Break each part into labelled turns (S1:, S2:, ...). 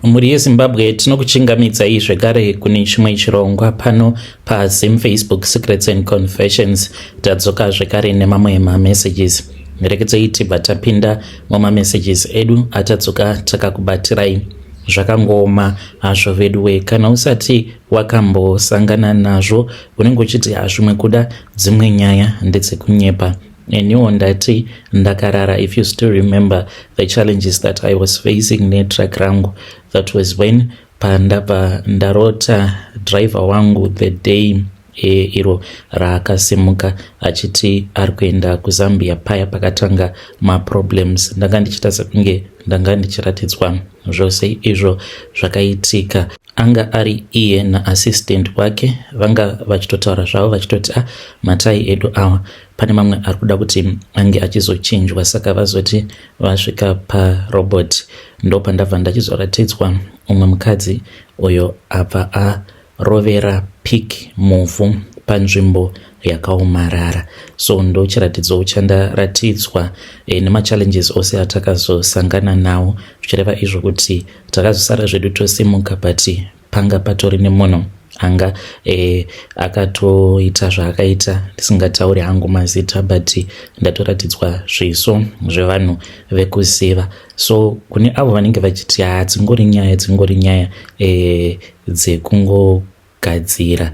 S1: Mhuri yeZimbabwe tinokuchingamidzai zvekare kune chimwe chirongwa pano paZim Facebook Secrets and Confessions. Tadzoka zvekare nemamwe mamessages. Rekedzei tibva tapinda mumamessages edu atadzoka takakubatirai zvakangoma hazvo veduwe. Kana usati wakambosangana nazvo unenge uchiti hazvimwe kuda dzimwe nyaya ndedzekunyepa. Eniwo ndati ndakarara. If you still remember the challenges that I was facing netrack rangu, that was when pandabva ndarota driver wangu the day iro raakasimuka achiti ari kuenda kuZambia. Paya pakatanga maproblems. Ndanga ndichita sekunge ndanga ndichiratidzwa zvose izvo zvakaitika. Anga ari iye naassistant wake vanga vachitotaura zvavo vachitoti matai edu awa pane mamwe ari kuda kuti ange achizochinjwa, saka vazoti vasvika parobot ndopandabva ndachizoratidzwa umwe mukadzi uyo abva arovera pik muvhu panzvimbo yakaomarara. So ndo chiratidzo chandaratidzwa nemachallenges ose atakazosangana nawo, zvichireva izvo kuti takazosara zvedu tosimuka, but panga patori nemunhu anga akatoita zvaakaita. Ndisingatauri hangu mazita, but ndatoratidzwa zviso zvevanhu vekuziva. So kune avo vanenge vachiti dzingori nyaya dzekungogadzira,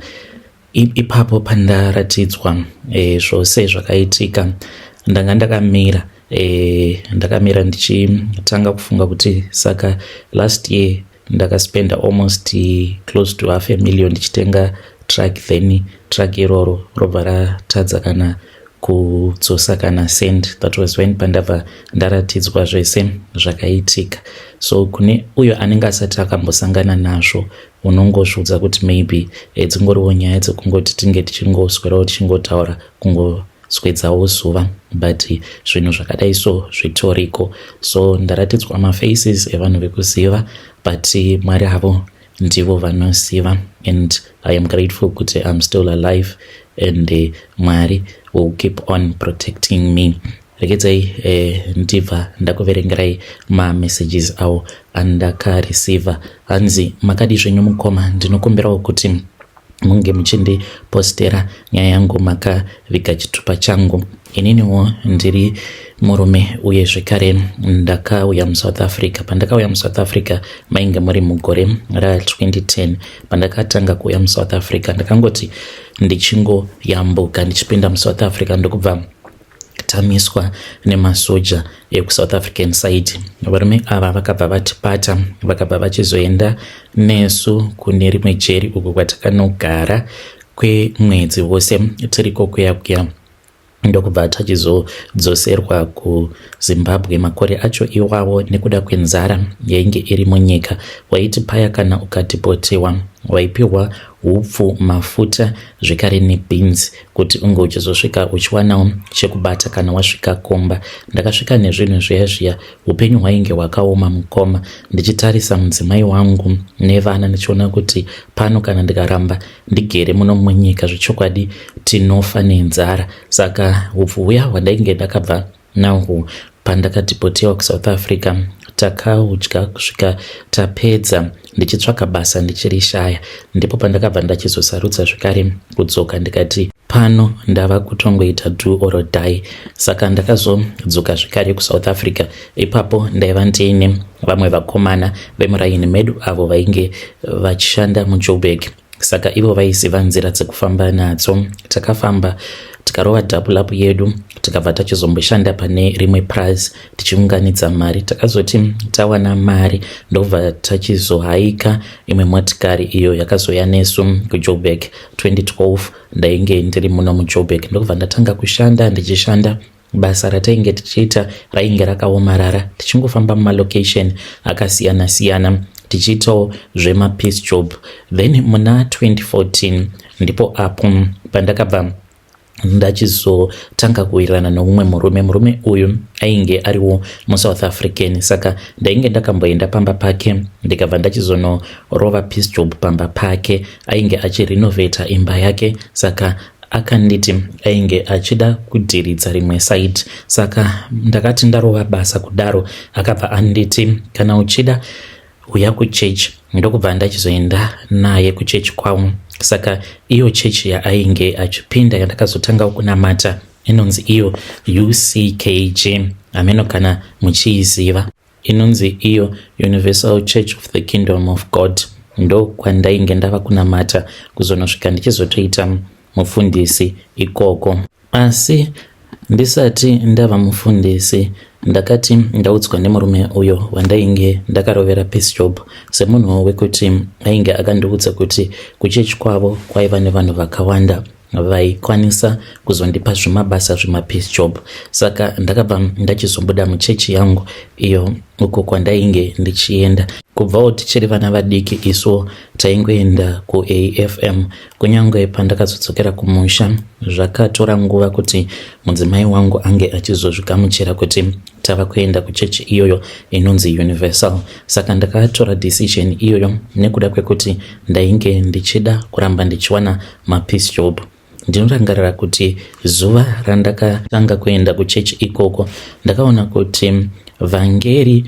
S1: ipapo pandaratidzwa zvose zvakaitika ndanga ndakamira ndichitanga kufunga kuti saka last year ndakaspenda almost close to $500,000 ndichitenga track, then track iroro robva ratadza kana kudzosa kana send. That was when pandabva ndaratidzwa zvese zvakaitika. So kune uyo anenge asati akambosangana nazvo unongozvudza kuti maybe dzingoriwo nyaya dzekungoti tinge tichingoswerawo tichingotaura kungoswedzawo zuva, but zvinhu zvakadai so zvitoriko. So ndaratidzwa mafaces evanhu vekuziva, but Mwari havo ndivo vanoziva, and I am grateful kuti I'm still alive, and Mwari will keep on protecting me. Rekedzai ndibva ndakuverengerai mamessages awo andakareceiva. Hanzi makadi zvenyu mukoma, ndinokumbirawo kuti munge muchindipostera nyaya yangu makaviga chitupa changu. Ininiwo ndiri murume uye zvekare ndakauya muSouth Africa. Pandakauya muSouth Africa mainge muri mugore ra2010. Pandakatanga kuuya muSouth Africa ndakangoti ndichingoyambuka ndichipinda muSouth Africa ndokubva tamiswa nemasoja ekuSouth African side. Varume ava vakabva vatipata, vakabva vachizoenda nesu kune rimwe jeri uko kwatakanogara kwemwedzi wose tiriko kuya ndokubva tachizodzoserwa kuZimbabwe. Makore acho iwawo nekuda kwenzara yainge iri munyika, waiti paya kana ukatipotewa waipiwa hupfu, mafuta zvekare nebeans kuti unge uchizosvika uchiwanawo chekubata kana wasvika Komba. Ndakasvika nezvinhu zviya upenyu hwainge hwakaoma mukoma. Ndichitarisa mudzimai wangu nevana ndichiona kuti pano kana ndikaramba ndigere muno munyika zvechokwadi tinofa nenzara. Saka hupfu huya hwandainge ndakabva nahwo pandakatipotewa kuSouth Africa takaudya kusvika tapedza, ndichitsvaka basa ndichirishaya. Ndipo pandakabva ndachizosarudza zvekare kudzoka ndikati pano ndava kutongoita do or die. Saka ndakazodzoka zvekare kuSouth Africa. Ipapo ndaiva ndiine vamwe vakomana vemuraini medu avo vainge vachishanda muJoburg, saka ivo vaiziva nzira dzekufamba nadzo. Takafamba tikarova double up yedu tikabva tachizomboshanda pane rimwe prize tichiunganidza mari. Takazoti tawana mari ndobva tachizohaika imwe motikari iyo yakazoya nesu kuJoburg 2012. ndainge ndiri muno muJoburg ndobva ndatanga kushanda. Ndichishanda basa ratainge tichiita rainge rakaomarara, tichingofamba mumalocation akasiyana-siyana tichiitawo zvemapiece job. Then muna 2014 ndipo apo pandakabva ndachizotanga kuwirirana nomumwe murume uyu ainge ariwo muSouth African. Saka ndainge ndakamboenda pamba pake ndikabva ndachizonorova piece job pamba pake. Ainge achirenovata imba yake, saka akanditi ainge achida kudhiridza rimwe site. Saka ndakati ndarova basa kudaro akabva anditi kana uchida kuuya kuchechi, ndokubva ndachizoenda naye kuchechi kwavo. Saka iyo chechi yaainge achipinda yandakazotanga kunamata inonzi iyo UCKJ, ameno kana muchiiziva inonzi iyo Universal Church of the Kingdom of God. Ndo kwandainge ndava kunamata kuzonosvika ndichizotoita mufundisi ikoko. Asi ndisati ndava mufundisi ndakati ndaudzwa nemurume uyo wandainge ndakarovera peace job semunhu wekuti ainge akandiudza kuti kuchechi kwavo kwaiva nevanhu vakawanda vaikwanisa kuzondipa zvimabasa zvemapeace job. Saka ndakabva ndachizobuda muchechi yangu iyo uko kwandainge ndichienda. Kubvawo tichiri vana vadiki isu taingoenda kuAFM. Kunyange pandakazodzokera kumusha zvakatora nguva kuti mudzimai wangu ange achizozvigamuchira kuti tava kuenda kuchechi iyoyo inonzi Universal. Saka ndakatora decision iyoyo nekuda kwekuti ndainge ndichida kuramba ndichiwana mapeace job. Ndinorangarira kuti zuva randakatanga kuenda kuchechi ikoko ndakaona kuti vhangeri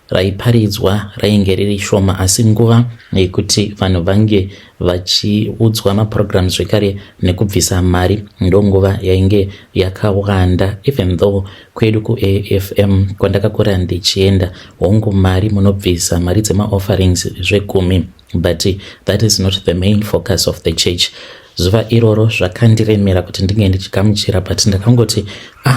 S1: raiparidzwa rainge riri shoma, asi nguva yekuti vanhu vange vachiudzwa maprograms zvekare nekubvisa mari ndonguva yainge yakawanda. Even though kwedu kuAFM kwandakakura ndichienda hongu mari munobvisa mari dzemaofferings zve10, but that is not the main focus of the church. Zuva iroro zvakandiremera kuti ndinge ndichigamuchira, but ndakangoti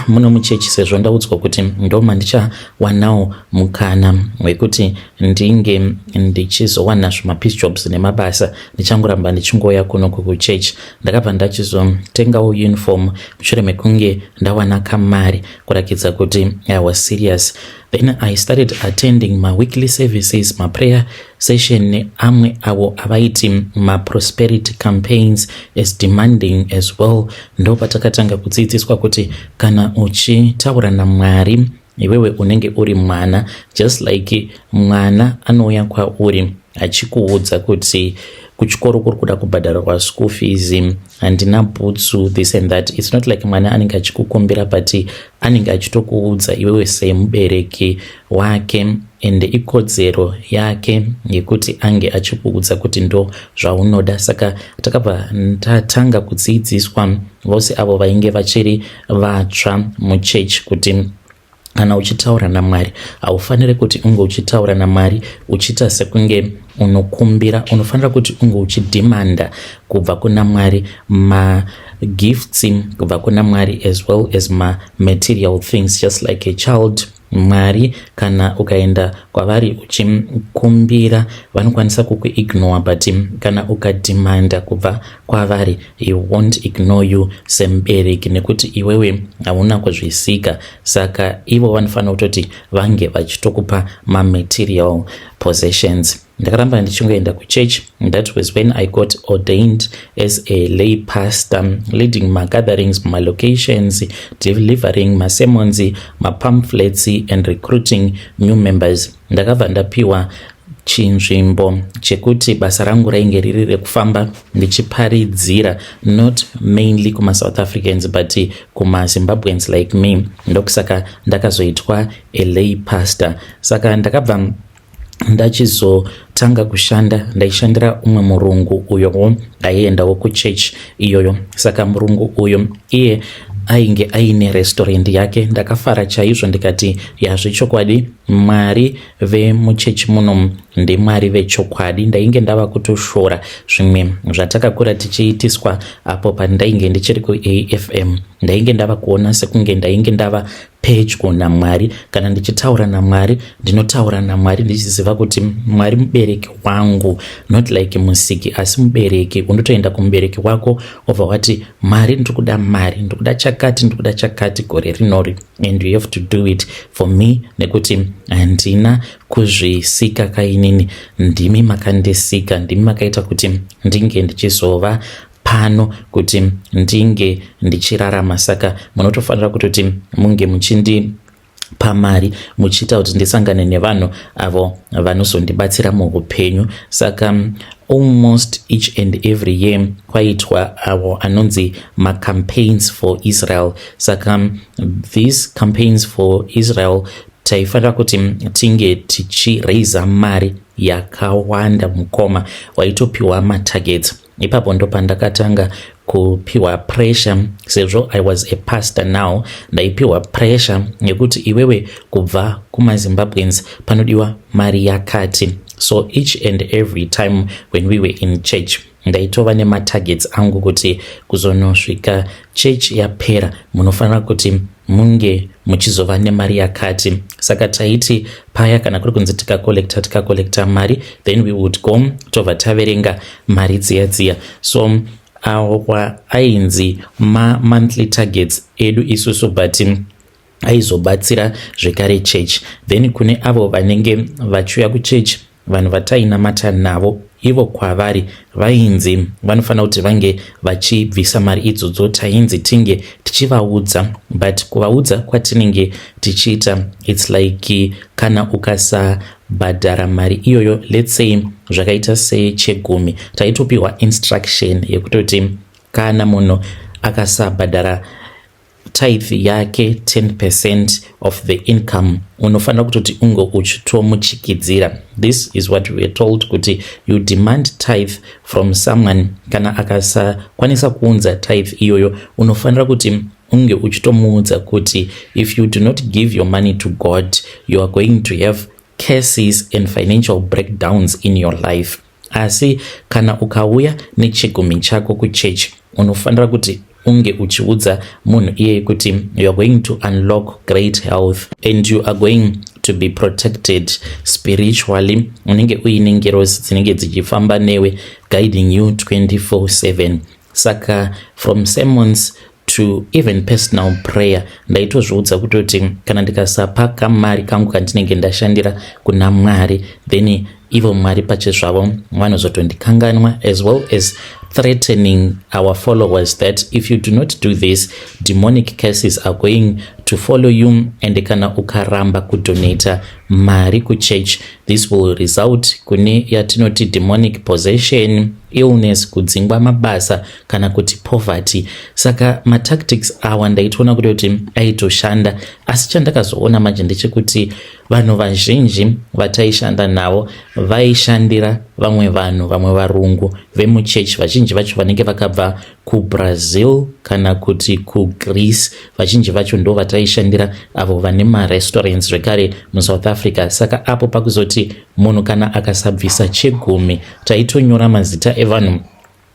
S1: muno muchechi sezvo ndaudzwa kuti ndoma ndichawanawo mukana wekuti ndinge ndichizowana zvimapeace jobs nemabasa, ndichangoramba ndichingoya kuno kuchechi. Ndakabva ndachizotengawo uniform mushure mekunge ndawana kamari kurakidza kuti I was serious. Then I started attending my weekly services, my prayer session neamwe avo avaiti ma prosperity campaigns as demanding as well. Ndo patakatanga kudzidziswa kuti kana uchitaura naMwari iwewe unenge uri mwana, just like mwana anouya kwauri achikuudza kuti kuchikoro kuri kuda kubhadharwa school fees, handina bhutsu, this and that. It's not like mwana anenge achikukumbira, but anenge achitokuudza iwewe semubereki wake, ende ikodzero yake yekuti ange achikuudza kuti ndo zvaunoda. Saka takabva tatanga kudzidziswa vose avo vainge vachiri vatsva muchechi kuti kana uchitaura naMwari haufaniri kuti unge uchitaura naMwari uchiita sekunge unokumbira, unofanira kuti unge uchidhimanda kubva kuna Mwari ma gifts kubva kuna Mwari as well as ma material things, just like a child. Mwari kana ukaenda kwavari uchikumbira vanokwanisa kukuignore, but kana ukadhimanda kubva kwavari he won't ignore you semubereki nekuti iwewe hauna kuzvisika. Saka ivo vanofanira kutoti vange vachitokupa ma-material possessions. Ndakaramba ndichingoenda kuchechi. That was when I got ordained as a lay pastor, leading my gatherings, my locations, delivering my sermons, my pamphlets, and recruiting new members. Ndakabva ndapiwa chinzvimbo chekuti basa rangu rainge riri rekufamba ndichiparidzira, not mainly kuma South Africans but kuma Zimbabweans like me. Ndokusaka ndakazoitwa a lay pastor. Saka ndakabva ndachizotanga kushanda ndaishandira umwe murungu uyo aiendawo kuchechi iyoyo. Saka murungu uyo iye ainge aine restaurant yake. Ndakafara chaizvo ndikati yazvechokwadi Mwari vemuchechi muno ndimwari vechokwadi. Ndainge ndava kutoshora zvimwe zvatakakura tichiitiswa apo pandainge ndichiri kuAFM. Ndainge ndava kuona sekunge ndainge ndava pedyo naMwari. Kana ndichitaura naMwari ndinotaura naMwari ndichiziva kuti Mwari mubereki wangu, not like musiki asi mubereki. Unotoenda kumubereki wako obva wati Mwari ndikuda mari, ndikuda chakati gore rinori, and you have to do it for me, nekuti handina kuzvisika kainini, ndimi makandisika, ndimi makaita kuti ndinge ndichizova pano kuti ndinge ndichirarama. Saka munotofanira kutoti munge muchindipa mari muchiita kuti ndisangane nevanhu avo vanozondibatsira muupenyu. Saka almost each and every year kwaitwa avo anonzi ma-campaigns for Israel. Saka these campaigns for Israel taifanira kuti tinge tichiraisa mari yakawanda mukoma waitopiwa matargets. Ipapo ndo pandakatanga kupiwa pressure, sezvo I was a pastor now, ndaipiwa pressure yekuti iwewe kubva kumaZimbabweans panodiwa mari yakati. So each and every time when we were in church, ndaitova nematargets angu kuti kuzonosvika church yapera munofanira kuti munge muchizova nemari yakati. Saka taiti paya kana kuri kunzi tikakolekta mari, then we would go tobva taverenga mari dziya. So awa ainzi monthly targets edu isusu, but aizobatsira zvekare church. Then kune avo vanenge vachiuya kuchurch, vanhu vatainamata navo, ivo kwavari vainzi vanofanira kuti vange vachibvisa mari idzodzo, tainzi tinge tichivaudza. But kuvaudza kwatinenge tichiita, it's like kana ukasabhadhara mari iyoyo, let's say zvakaita sechegumi, taitopiwa instruction yekutoti kana munhu akasabhadhara tithe yake 10% of the income, unofanira kutoti ungo uchitomuchikidzira. This is what we were told, kuti you demand tithe from someone. Kana akasakwanisa kuunza tithe iyoyo, unofanira kuti unge uchitomuudza kuti if you do not give your money to God, you are going to have curses and financial breakdowns in your life. Asi kana ukauya nechegumi chako kuchurch, unofanira kuti unge uchiudza munhu iye kuti you are going to unlock great health and you are going to be protected spiritually. Unenge uine ngerosi dzinenge dzichifamba newe, guiding you 24/7. Saka from sermons to even personal prayer, ndaitozviudza kutoti kana ndikasapa kamari kangu kandinenge ndashandira kuna Mwari, then ivo Mwari pachezvavo vanozotondikanganwa, as well as threatening our followers that if you do not do this, demonic curses are going to follow you. And kana ukaramba kudonata mari kuchurch, this will result kune yatinoti demonic possession, illness, kudzingwa mabasa, kana kuti poverty. Saka matactics awa ndaitoona kuti aitoshanda, asi chandakazoona manje ndechekuti vanhu vazhinji vataishanda navo vaishandira vamwe vanhu, vamwe varungu vemuchurch, vazhinji vacho vanenge vakabva kuBrazil kana kuti kuGreece, vazhinji vacho ndo vataishandira avo vane marestaurants zvekare muSouth Africa. Saka apo pakuzoti munhu kana akasabvisa chegumi, taitonyora mazita evanhu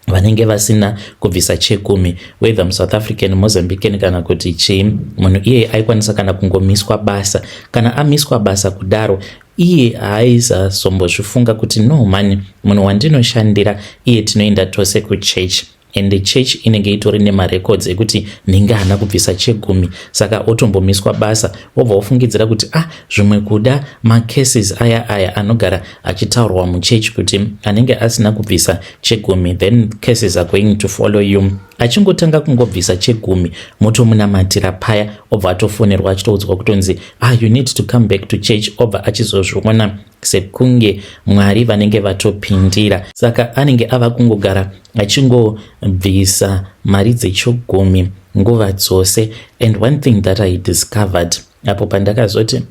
S1: vanenge vasina kubvisa chegumi, whether muSouth African, Mozambican kana kuti chii, munhu iye aikwanisa kana kungomiswa basa. Kana amiswa basa kudaro, iye haaizasombozifunga kuti no mani, munhu wandinoshandira iye tinoenda tose kuchurch, and the church inenge itori nemarecords ekuti ninge hana kubvisa chegumi. Saka otombomiswa basa, wobva wofungidzira kuti zvimwe kuda macases aya anogara achitaurwa muchurch kuti anenge asina kubvisa chegumi, then cases are going to follow you. Achingotanga kungobvisa chegumi, motomunamatira paya, obva atofonerwa achitoudzwa kutonzi you need to come back to church, obva achizozviona sekunge Mwari vanenge vatopindira. Saka anenge ava kungogara achingobvisa mari dzechegumi nguva dzose. And one thing that I discovered apo pandakazoti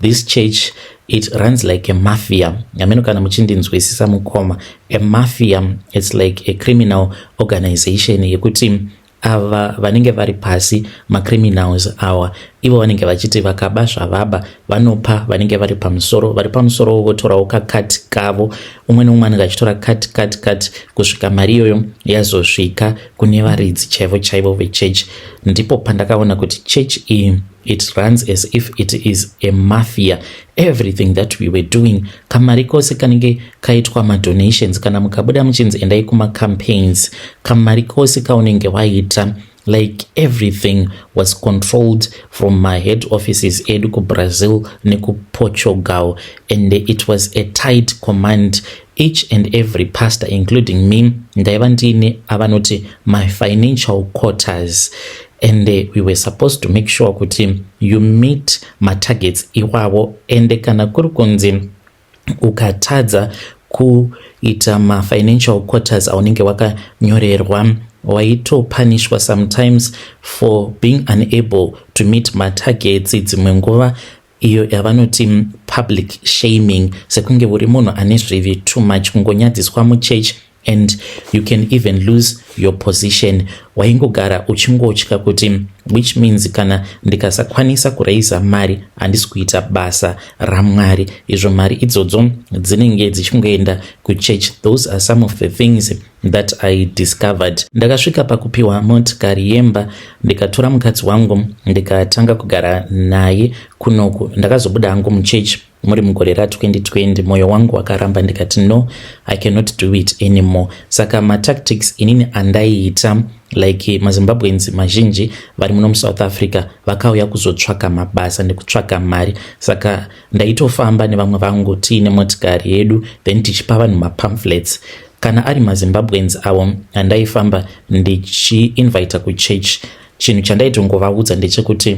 S1: this church, it runs like a mafia. Ameno kana muchindinzwisisa mukoma, a mafia, it's like a criminal organization yekuti ava vanenge vari pasi, macriminals awa, ivo vanenge vachiti vakaba zvavaba vanopa vanenge vari pamusoro votorawo kakati kavo, umwe neumwe anenge achitora kati kusvika mari iyoyo yazosvika kune varidzi chaivo vechurch. Ndipo pandakaona kuti church iyi, it runs as if it is a mafia. Everything that we were doing, kamari kose kanenge kaitwa madonations, kana mukabuda muchinzi endai kumacampaigns, kamari kose kaunenge waita, like everything was controlled from my head offices edu kuBrazil nekuPortugal, and it was a tight command. Each and every pastor, including me, ndaiva ndine avanoti my financial quarters, and we were supposed to make sure kuti you meet my targets iwawo. And kana kuri kunzi ukatadza kuita ma financial quarters aunenge wakanyorerwa, waitopunishwa sometimes for being unable to meet my targets. Dzimwe nguva iyo yavanoti public shaming, sekunge uri munhu ane zvivi too much, kungonyadziswa muchechi and you can even lose your position. Waingogara uchingotya kuti, which means kana ndikasakwanisa kuraisa mari handisi kuita basa raMwari. Izvo mari idzodzo dzinenge dzichingoenda kuchechi. Those are some of the things that I discovered. Ndakasvika pakupiwa motikari yemba, ndikatora mukadzi wangu ndikatanga kugara naye kunoku. Ndakazobuda hangu muchechi muri mugore ra2020. Mwoyo wangu wakaramba, ndikati no, I cannot do it anymore. Saka matactics inini andaiita, like maZimbabweans mazhinji vari muno muSouth Africa vakauya kuzotsvaka mabasa nekutsvaka mari. Saka ndaitofamba nevamwe vangu tiine motikari yedu, then tichipa vanhu mapamphlets. Kana ari maZimbabweans avo andaifamba ndichiinvita kuchechi, chinhu chandaitongovaudza ndechekuti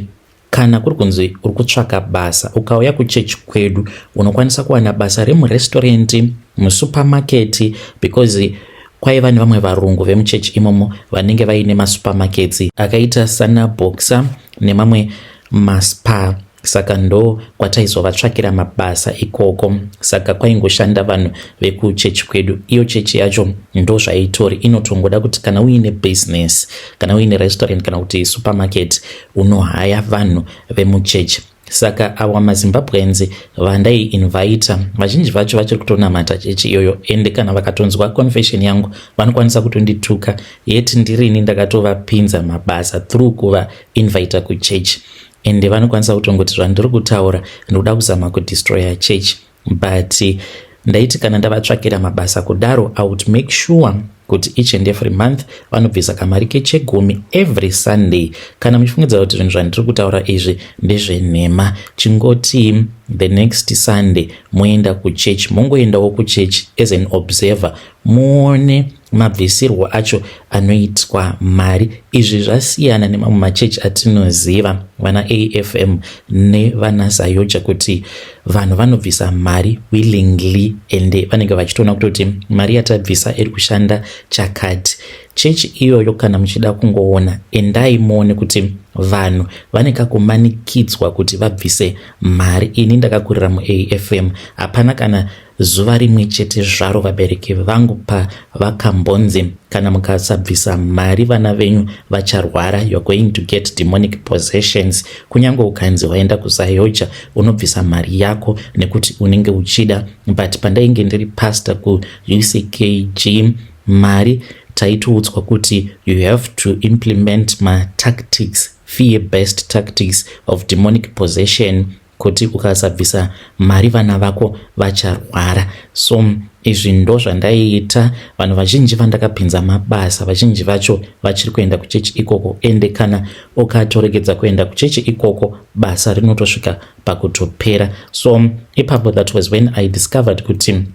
S1: kana kuri kunzi uri kutsvaka basa ukauya kuchechi kwedu unokwanisa kuwana basa remurestaurant, musupermarket, because kwaiva nevamwe varungu vemuchechi imomo vanenge vaine masupermarkets akaita sana Boxer nemamwe maspa. Saka ndo kwataizovatsvakira mabasa ikoko. Saka kwaingoshanda vanhu vekuchechi kwedu. Iyo chechi yacho ndo zvaitori, inotongoda kuti kana uine business, kana uine restaurant, kana kuti supermarket, unohaya vanhu vemuchechi. Saka awa maZimbabweans vandai-invita vazhinji vacho vachiri kutonamata chechi iyoyo, ende kana vakatonzwa confession yangu vanokwanisa kutondituka, yeti ndirini ndakatovapinza mabasa through kuva-invita kuchechi. Ende vanokwanisa kutongoti zvandiri kutaura ndoda kuzama kudestroya chechi. But ndaiti kana ndavatsvakira mabasa kudaro, I would make sure kuti each and every month vanobvisa kamari keche10 every Sunday. Kana muchifungidza kuti zvinhu zvandiri kutaura izvi ndezvenhema, chingoti the next Sunday moenda kuchechi, mongoendawo kuchechi as an observer, muone mabvisirwo acho anoitwa mari. Izvi zvasiyana nemamwe machechi atinoziva, vana AFM nevana Sayoja, kuti vanhu vanobvisa mari willingly ende vanenge vachitoona kutoti mari yatabvisa iri kushanda chakati. Chechi iyoyo kana muchida kungoona, endai muone kuti vanhu vaneka kumanikidzwa kuti vabvise mari. Ini ndakakurira muAFM, hapana kana zuva rimwe chete zvaro vabereki vangu pavakambonzi kana mukasabvisa mari vana venyu vacharwara, you are going to get demonic possessions. Kunyange ukanzi waenda kuSayoja unobvisa mari yako nekuti unenge uchida. But pandainge ndiri pastor kuUCKG, mari taitoudzwa kuti you have to implement ma tactics, fear-based tactics of demonic possession, kuti ukasabvisa mari vana vako vacharwara. So izvi ndo zvandaiita. Vanhu vazhinji vandakapinza mabasa, vazhinji vacho vachiri kuenda kuchechi ikoko, ende kana ukatoregedza kuenda kuchechi ikoko basa rinotosvika pakutopera. So ipapo, that was when I discovered kuti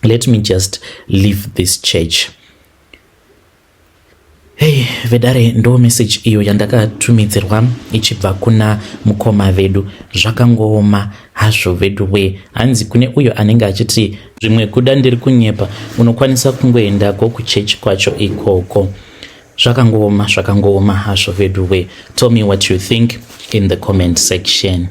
S1: let me just leave this church. Hey vedare, ndo message iyo yandakatumidzirwa ichibva kuna mukoma vedu. Zvakangooma hazvo vedu we. Hanzi kune uyo anenge achiti zvimwe kuda ndiri kunyepa, unokwanisa kungoendako kuchechi kwacho ikoko. Zvakangooma hazvo vedu we. Tell me what you think in the comment section.